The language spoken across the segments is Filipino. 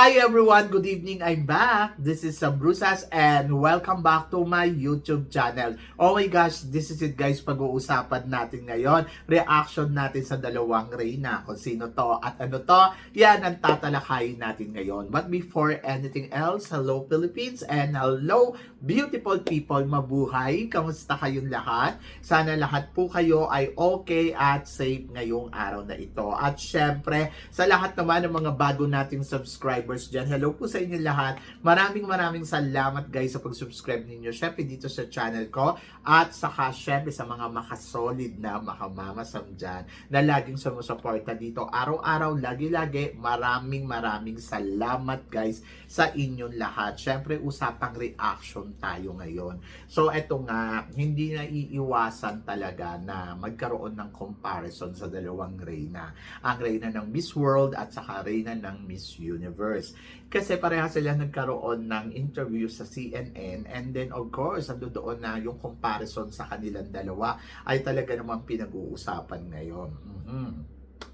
Hi everyone! Good evening! I'm back! This is Sam Brusas and welcome back to my YouTube channel. Oh my gosh, this is it guys, pag-uusapan natin ngayon. Reaction natin sa dalawang reyna. Kung sino to at ano to, yan ang tatalakayin natin ngayon. But before anything else, hello Philippines and hello beautiful people, mabuhay! Kamusta kayong lahat? Sana lahat po kayo ay okay at safe ngayong araw na ito. At syempre, sa lahat naman ng mga bago nating subscribers dyan, hello po sa inyo lahat. Maraming salamat guys sa pag-subscribe ninyo. Syempre dito sa channel ko at saka syempre sa mga makasolid na makamamasam dyan na laging sumusuporta dito araw-araw, lagi-lagi. Maraming salamat guys sa inyong lahat. Syempre usapang reaction tayo ngayon. So eto nga, hindi na iiwasan talaga na magkaroon ng comparison sa dalawang reyna. Ang reyna ng Miss World at saka reyna ng Miss Universe. Kasi pareha sila nagkaroon ng interview sa CNN and then of course, doon na yung comparison sa kanilang dalawa ay talaga namang pinag-uusapan ngayon.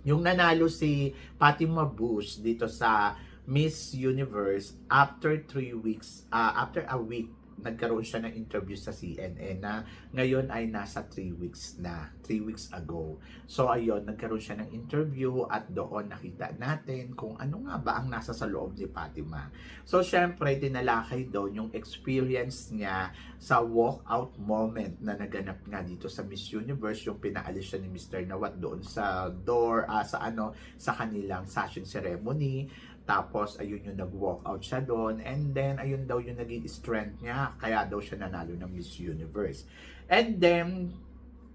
Yung nanalo si Fatima Bush dito sa Miss Universe after 3 weeks, after a week, nagkaroon siya ng interview sa CNN na ngayon ay nasa 3 weeks na, 3 weeks ago. So ayun, nagkaroon siya ng interview at doon nakita natin kung ano nga ba ang nasa sa loob ni Fatima. So syempre, tinalakay doon yung experience niya sa walkout moment na naganap nga dito sa Miss Universe, yung pinaalis siya ni Mr. Nawat doon sa door, sa kanilang sashing ceremony. Tapos, ayun yung nag-walk out siya doon. And then, ayun daw yung naging strength niya. Kaya daw siya nanalo ng Miss Universe. And then,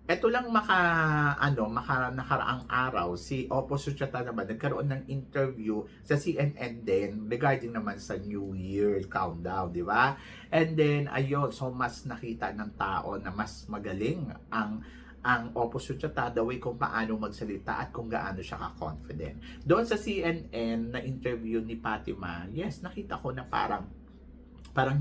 eto lang nakaraang araw, si Oppo Suchata naman, nagkaroon ng interview sa CNN din regarding naman sa New Year countdown, di ba? And then, ayun, so mas nakita ng tao na mas magaling ang Oppo Suchata, the way kung paano magsalita at kung gaano siya ka-confident. Doon sa CNN na interview ni Fatima, yes, nakita ko na parang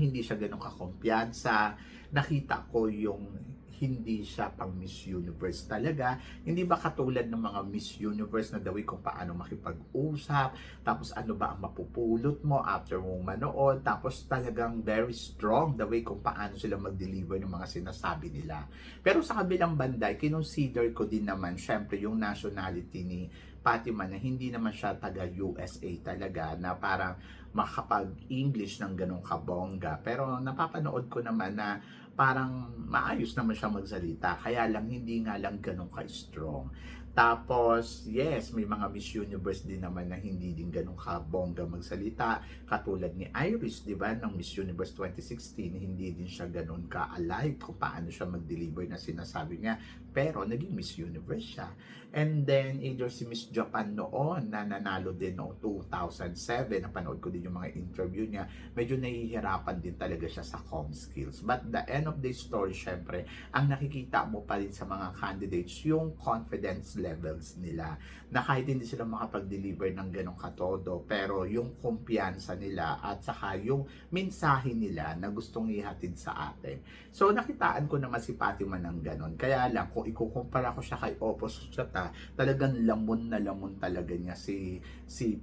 hindi siya ganun kakumpiyansa. Nakita ko yung hindi siya pang Miss Universe talaga. Hindi ba katulad ng mga Miss Universe na the way kung paano makipag-usap, tapos ano ba ang mapupulot mo after mong manood, tapos talagang very strong the way kung paano sila mag-deliver ng mga sinasabi nila. Pero sa kabilang banda, kinonsider ko din naman syempre yung nationality ni Fatima na hindi naman siya taga USA talaga, na parang makapag-English ng ganong kabongga. Pero napapanood ko naman na parang maayos naman siya magsalita, kaya lang hindi nga lang ganun ka-strong. Tapos, yes, may mga Miss Universe din naman na hindi din ganun kabongga magsalita. Katulad ni Iris, di ba, ng Miss Universe 2016, hindi din siya ganun ka-alive kung paano siya mag-deliver na sinasabi niya. Pero, naging Miss Universe siya. And then, either si Miss Japan noon, na nanalo din noong 2007, napanood ko din yung mga interview niya, medyo nahihirapan din talaga siya sa comm skills. But the end of the story, syempre, ang nakikita mo pa rin sa mga candidates, yung confidence levels nila, na kahit hindi sila makapag-deliver ng ganong katodo, pero yung kumpiyansa nila at saka yung mensahe nila na gustong ihatid sa atin. So nakitaan ko naman si Fatima ng ganon. Kaya lang, kung ikukumpara ko siya kay Oppo Suchata, talagang lamon na lamon talaga niya si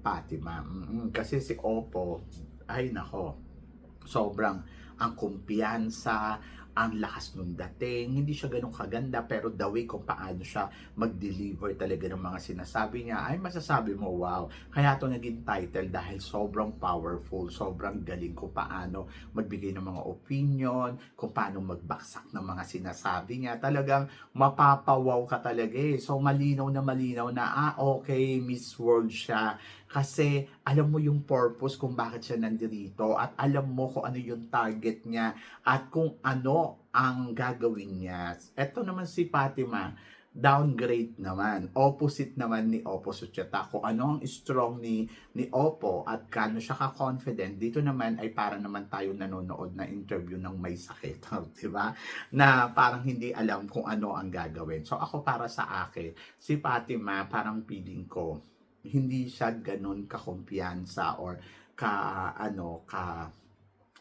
Fatima. Kasi si Oppo, ay nako, sobrang ang kumpiyansa, ang lakas nung dating, hindi siya ganun kaganda, pero the way kung paano siya mag-deliver talaga ng mga sinasabi niya, ay masasabi mo, wow. Kaya ito naging title dahil sobrang powerful, sobrang galing kung paano magbigay ng mga opinion, kung paano magbaksak ng mga sinasabi niya. Talagang mapapawaw ka talaga eh. So malinaw na okay, Miss World siya. Kasi alam mo yung purpose kung bakit siya nandito at alam mo kung ano yung target niya at kung ano ang gagawin niya. Ito naman si Fatima, downgrade naman. Opposite naman ni Oppo Suchata. Kung ano ang strong ni Oppo at kano siya ka-confident, dito naman ay para naman tayo nanonood na interview ng may sakit. Diba? Na parang hindi alam kung ano ang gagawin. So ako, para sa akin, si Fatima, parang feeling ko, hindi siya ganun kakumpiyansa or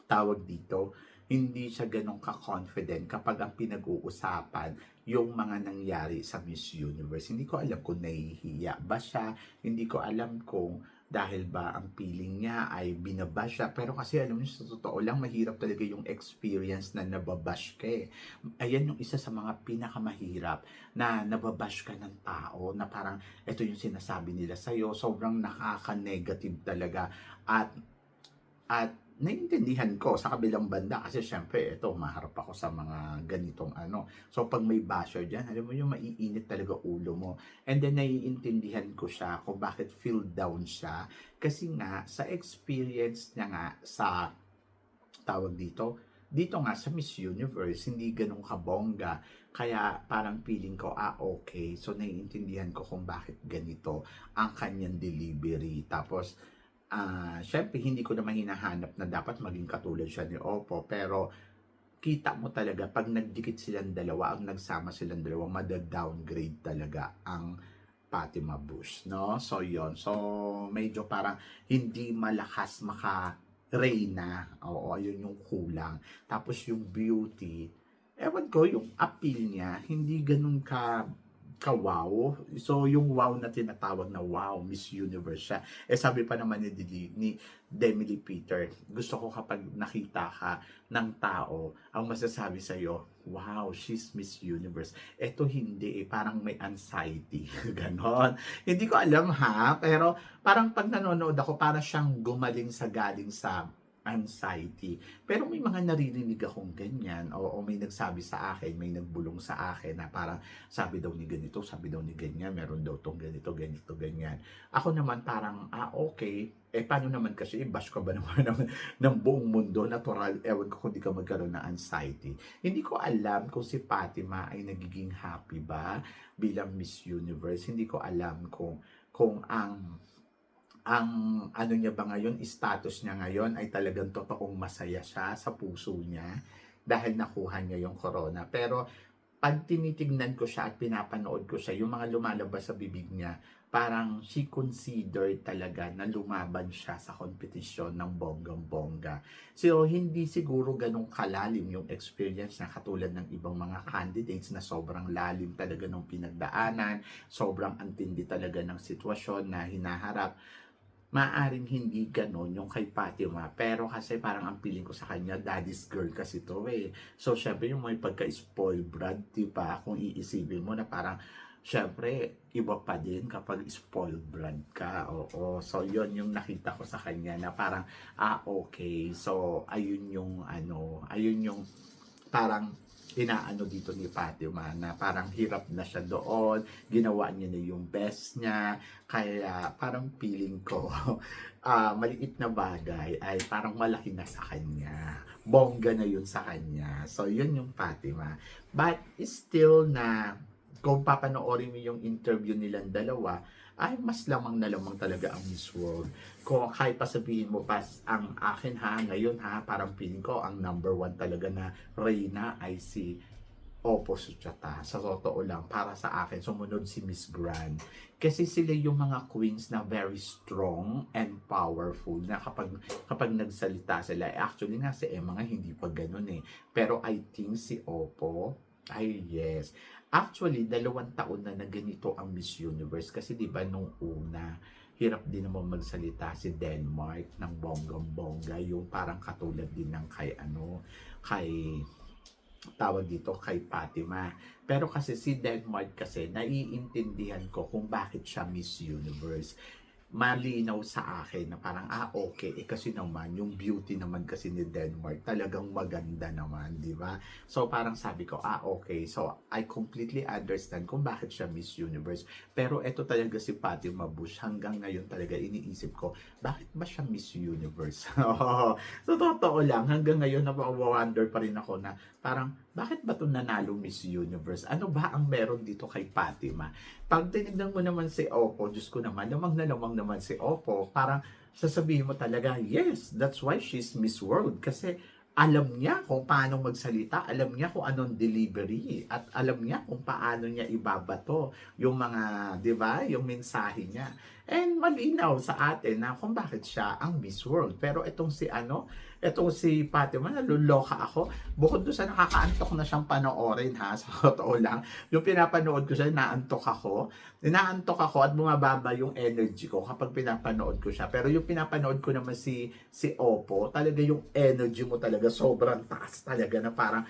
tawag dito, hindi siya ganun ka-confident kapag ang pinag-uusapan yung mga nangyari sa Miss Universe. Hindi ko alam kung nahihiya ba siya, hindi ko alam kung dahil ba ang feeling niya ay binabash siya. Pero kasi alam niyo, sa totoo lang, mahirap talaga yung experience na nababash ka eh. Ayan yung isa sa mga pinakamahirap na nababash ka ng tao na parang ito yung sinasabi nila sa'yo. Sobrang nakaka-negative talaga. At naiintindihan ko sa kabilang banda kasi syempre ito maharap ako sa mga ganitong ano. So pag may basher diyan, alam mo yung maiinit talaga ulo mo. And then naiintindihan ko siya kung bakit feel down siya kasi nga sa experience niya nga sa tawag dito nga sa Miss Universe, hindi ganun kabongga. Kaya parang feeling ko, okay. So, naiintindihan ko kung bakit ganito ang kanyang delivery. Tapos, syempre hindi ko naman hinahanap na dapat maging katulad siya ni Oppo, pero kita mo talaga pag nagdikit silang dalawa, ang nagsama silang dalawa, mada-downgrade talaga ang Fatima Bush, no? So yon. So medyo parang hindi malakas maka-reyna. Oo, yun yung kulang. Tapos yung beauty, ewan ko, yung appeal niya, hindi ganun ka-wow. So, yung wow na tinatawag na wow, Miss Universe siya. Sabi pa naman ni Demi Lee Peter, gusto ko kapag nakita ka ng tao, ang masasabi sa'yo, wow, she's Miss Universe. Eto hindi parang may anxiety. Ganon. Hindi ko alam ha, pero parang pag nanonood ako, parang siyang galing sa anxiety. Pero may mga naririnig akong ganyan. O may nagsabi sa akin, may nagbulong sa akin na parang sabi daw ni ganito, sabi daw ni ganyan, meron daw tong ganito, ganito, ganyan. Ako naman parang, okay. Paano naman kasi, bash ka ba naman ng buong mundo? Natural, ewan ko kung di ka magkaroon ng anxiety. Hindi ko alam kung si Fatima ay nagiging happy ba bilang Miss Universe. Hindi ko alam kung ang ano niya ba ngayon, status niya ngayon ay talagang totoong masaya siya sa puso niya dahil nakuha niya yung corona. Pero pag tinitignan ko siya at pinapanood ko siya, yung mga lumalabas sa bibig niya, parang she considered talaga na lumaban siya sa kompetisyon ng bonggang-bongga. So, hindi siguro ganun kalalim yung experience niya katulad ng ibang mga candidates na sobrang lalim talaga ng pinagdaanan, sobrang antindi talaga ng sitwasyon na hinaharap. Maaring hindi ganon yung kay Fatima, pero kasi parang ang feeling ko sa kanya, daddy's girl kasi to eh. So, syempre yung may pagka-spoil brat, diba? Kung iisipin mo na parang, syempre, iba pa din kapag spoil brat ka. Oo. So, yon yung nakita ko sa kanya na parang, okay. So, ayun yung parang inaano dito ni Fatima na parang hirap na siya doon, ginawa niya na yung best niya, kaya parang feeling ko maliit na bagay ay parang malaki na sa kanya, bongga na yun sa kanya. So yun yung Fatima, but still na kung papanoorin mo yung interview nilang dalawa, ay mas lamang na lamang talaga ang Miss World. Kung kahit pa sabihin mo pa ang akin ngayon parang feeling ko ang number one talaga na Reyna ay si Oppo Suchata. Sa totoo lang, para sa akin, sumunod si Miss Grand. Kasi sila yung mga queens na very strong and powerful na kapag nagsalita sila, actually nga si Emma nga hindi pa ganun eh. Pero I think si Oppo, ay yes. Actually, 2 taon na ganito ang Miss Universe. Kasi di ba nung una, hirap din naman magsalita si Denmark ng bonggang-bongga. Yung parang katulad din ng kay tawag dito kay Fatima. Pero kasi si Denmark kasi, naiintindihan ko kung bakit siya Miss Universe. Malinaw sa akin na parang, okay, kasi naman, yung beauty naman kasi ni Denmark, talagang maganda naman, di ba? So, parang sabi ko, okay, so, I completely understand kung bakit siya Miss Universe. Pero eto talaga si Fatima Bush, hanggang ngayon talaga iniisip ko, bakit ba siya Miss Universe? So, totoo lang, hanggang ngayon, napaka-wonder pa rin ako na, parang, bakit ba ito nanalo Miss Universe? Ano ba ang meron dito kay Fatima? Pag tinignan mo naman si Oppo, Diyos ko naman, lamang naman si Oppo, parang sasabihin mo talaga, yes, that's why she's Miss World. Kasi alam niya kung paano magsalita, alam niya kung anong delivery, at alam niya kung paano niya ibabato yung mga, di ba, yung mensahe niya. And malinaw sa atin na kung bakit siya ang Miss World. Pero itong si Fatima, naluloka ako. Bukod doon sa nakakaantok na siyang panoorin ha, sa totoo lang. Yung pinapanood ko siya, naantok ako at bumababa yung energy ko kapag pinapanood ko siya. Pero yung pinapanood ko naman si Oppo, talaga yung energy mo talaga sobrang taas talaga na parang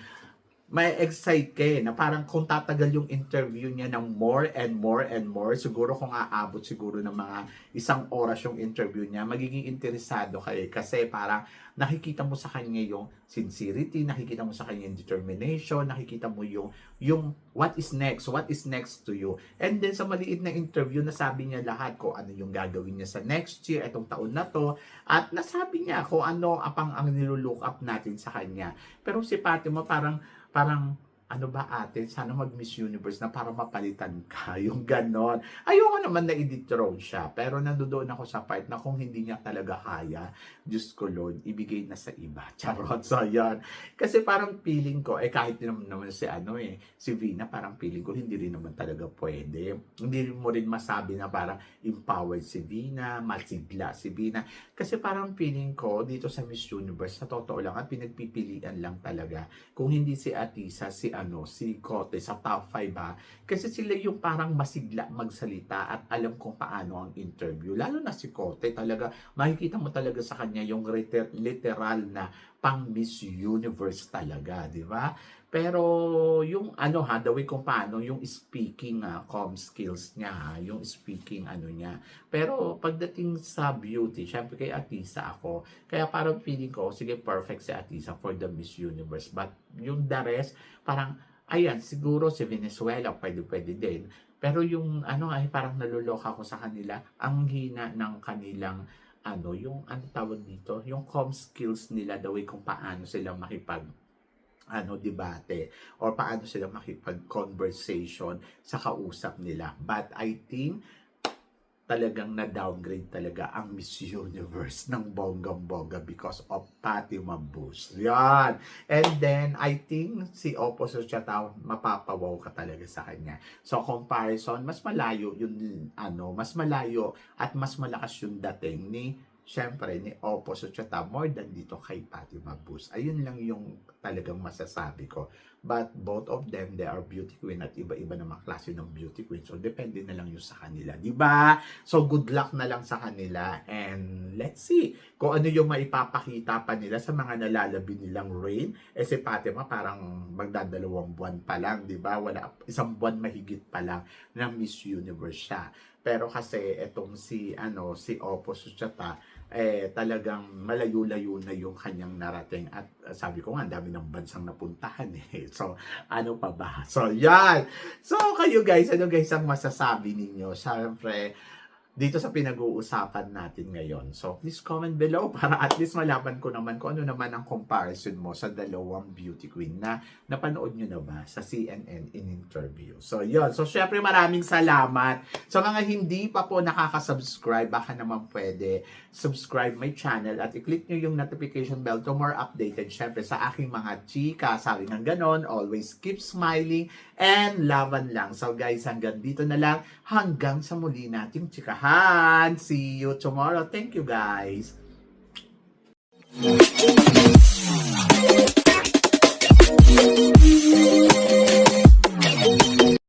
may excite ka na parang kung tatagal yung interview niya ng more and more and more, siguro kung aabot siguro ng mga 1 oras yung interview niya, magiging interesado ka kasi parang nakikita mo sa kanya yung sincerity, nakikita mo sa kanya yung determination, nakikita mo yung what is next to you. And then sa maliit na interview, nasabi niya lahat kung ano yung gagawin niya sa next year, itong taon na to, at nasabi niya kung ano ang nilulook up natin sa kanya. Pero si Fatima parang ano ba ate, sana mag-Miss Universe na para mapalitan ka, yung ganon. Ayoko naman na i-dethrone siya, pero nandoon ako sa part na kung hindi niya talaga kaya, Diyos ko Lord, ibigay na sa iba. Charot, so yan. Kasi parang feeling ko, kahit naman si Vina, parang feeling ko, hindi rin naman talaga pwede. Hindi mo rin masabi na parang empowered si Vina, masigla si Vina. Kasi parang feeling ko, dito sa Miss Universe, sa totoo lang, at pinagpipilian lang talaga. Kung hindi si Atisa, si Kote sa top 5 ha. Kasi sila yung parang masigla magsalita at alam kung paano ang interview. Lalo na si Kote talaga, makikita mo talaga sa kanya yung literal na pang Miss Universe talaga, di ba? Pero yung the way kung paano, yung speaking com skills niya, yung speaking niya. Pero pagdating sa beauty, syempre kay Atisa ako, kaya parang feeling ko, sige perfect si Atisa for the Miss Universe. But yung the rest, parang, ayan, siguro si Venezuela, pwede din. Pero yung ay parang naluloka ko sa kanila, ang hina ng kanilang yung tawag dito, yung com skills nila, the way kung paano sila makipag debate or paano sila makipag-conversation sa kausap nila. But I think talagang na-downgrade talaga ang Miss Universe ng bonggang-bongga because of Fatima Bus. Yan. And then, I think si Oppo Societao, mapapawaw ka talaga sa kanya. So, comparison, mas malayo mas malayo at mas malakas yung dating syempre, ni Oppo Societao more than dito kay Fatima Bus. Ayun lang yung talagang masasabi ko. But both of them, they are beauty queen at iba-iba namang klase ng beauty queen. So, depende na lang yung sa kanila. Diba? So, good luck na lang sa kanila. And let's see kung ano yung maipapakita pa nila sa mga nalalabi nilang reign. Si Fatima parang magdadalawang buwan pa lang. Diba? Wala, 1 buwan mahigit pa lang ng Miss Universe siya. Pero kasi etong si Oppo Societao, talagang malayo-layo na yung kanyang narating at sabi ko nga, ang dami ng bansang napuntahan So, ano pa ba? So, yan! So, kayo guys, ano guys ang masasabi ninyo? Siyempre, dito sa pinag-uusapan natin ngayon. So, please comment below para at least malaman ko naman kung ano naman ang comparison mo sa dalawang beauty queen na napanood nyo na ba sa CNN in interview. So, yun. So, syempre maraming salamat. Sa mga hindi pa po nakaka-subscribe, baka naman pwede subscribe my channel at i-click nyo yung notification bell to more updated. Syempre sa aking mga chika, sabi ng ganon, always keep smiling and laban lang. So, guys, hanggang dito na lang. Hanggang sa muli nating chikahan. See you tomorrow. Thank you, guys.